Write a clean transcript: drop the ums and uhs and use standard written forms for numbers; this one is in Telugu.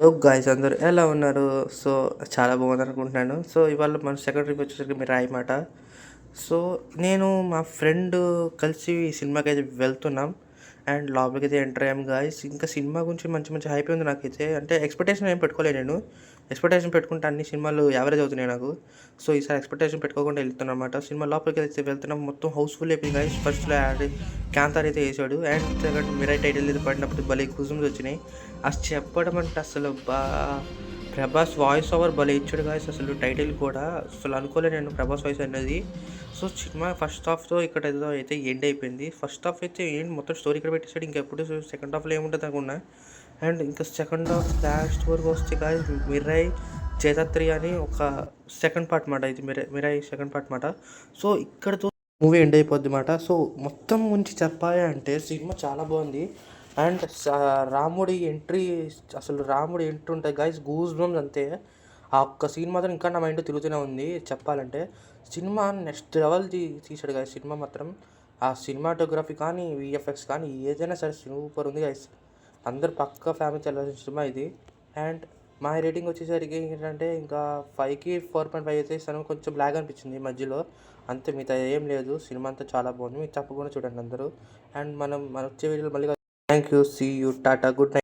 గాయ్స్ అందరూ ఎలా ఉన్నారు? సో, చాలా బాగున్నారనుకుంటున్నాను. సో, ఇవాళ మన సెకండ్ ట్రిప్ వచ్చేసరికి మిరాయి మాట. సో, నేను మా ఫ్రెండ్ కలిసి ఈ సినిమాకైతే వెళ్తున్నాం. అండ్ లోపలికైతే ఎంటర్ అయ్యాం గాయ్స్. ఇంకా సినిమా గురించి మంచి మంచి హైప్ ఉంది నాకైతే. అంటే ఎక్స్‌పెక్టేషన్ ఏం పెట్టుకోలేదు నేను. ఎక్స్‌పెక్టేషన్ పెట్టుకుంటే అన్ని సినిమాలు యావరేజ్ అవుతున్నాయి నాకు. సో, ఈసారి ఎక్స్‌పెక్టేషన్ పెట్టుకోకుండా ఎళ్తున్నానన్నమాట. సినిమా లోపలికైతే వెళ్తున్నాం. మొత్తం హౌస్‌ఫుల్ అయిపోయింది గాయ్స్. ఫస్ట్‌లో కాంతార అయితే ఏసాడు. అండ్ సెకండ్ మిరాయి టైటిల్ అయితే పడినప్పుడు భలే గూస్‌బంప్స్ వచ్చినాయి. చెప్పడం అంటే అసలు ప్రభాస్ వాయిస్ ఓవర్ భలే ఇచ్చాడు గాయ్స్. అసలు టైటిల్ కూడా అసలు అనుకోలేదు నేను ప్రభాస్ వాయిస్ అనేది. సో, సినిమా ఫస్ట్ హాఫ్‌తో ఇక్కడ ఏదో అయితే ఎండ్ అయిపోయింది. ఫస్ట్ హాఫ్ అయితే ఏంటి మొత్తం స్టోరీ ఇక్కడ పెట్టేసాడు. ఇంకెప్పుడు సెకండ్ హాఫ్‌లో ఏముంటది అనుకున్నా. అండ్ ఇంకా సెకండ్ హాఫ్ లాస్ట్ వరకు వస్తే గాయ్స్ మిరాయి చేతత్రి అని ఒక సెకండ్ పార్ట్ మాట. ఇది మిరాయి సెకండ్ పార్ట్ మాట. సో, ఇక్కడితో మూవీ ఎండ్ అయిపోద్ది మాట. సో, మొత్తం గురించి చెప్పాలి అంటే సినిమా చాలా బాగుంది. అండ్ రాముడి ఎంట్రీ, అసలు రాముడి ఎంట్రీ ఉంటాయి గైస్, గూస్ బంప్స్ అంతే. ఆ ఒక్క సీన్ మాత్రం ఇంకా నా మైండ్ తిరుగుతూనే ఉంది చెప్పాలంటే. సినిమా నెక్స్ట్ లెవెల్ తీసాడు గైస్ సినిమా మాత్రం. ఆ సినిమాటోగ్రఫీ కానీ విఎఫ్ఎక్స్ కానీ ఏదైనా సరే సూపర్ ఉంది గైస్. అందరు పక్క ఫ్యామిలీతో వెళ్ళాల్సిన సినిమా ఇది. అండ్ మా రేటింగ్ వచ్చేసరికి ఏంటంటే ఇంకా 5కి 4.5 అయితే ఇస్తాను. కొంచెం బ్లాగ్ అనిపించింది మధ్యలో, అంతే. మిగతా ఏం లేదు. సినిమా అంతా చాలా బాగుంది. మీరు తప్పకుండా చూడండి అందరూ. అండ్ మన వచ్చే వీడియోలో మళ్ళీ థ్యాంక్ యూ. See you. టాటా. Good night.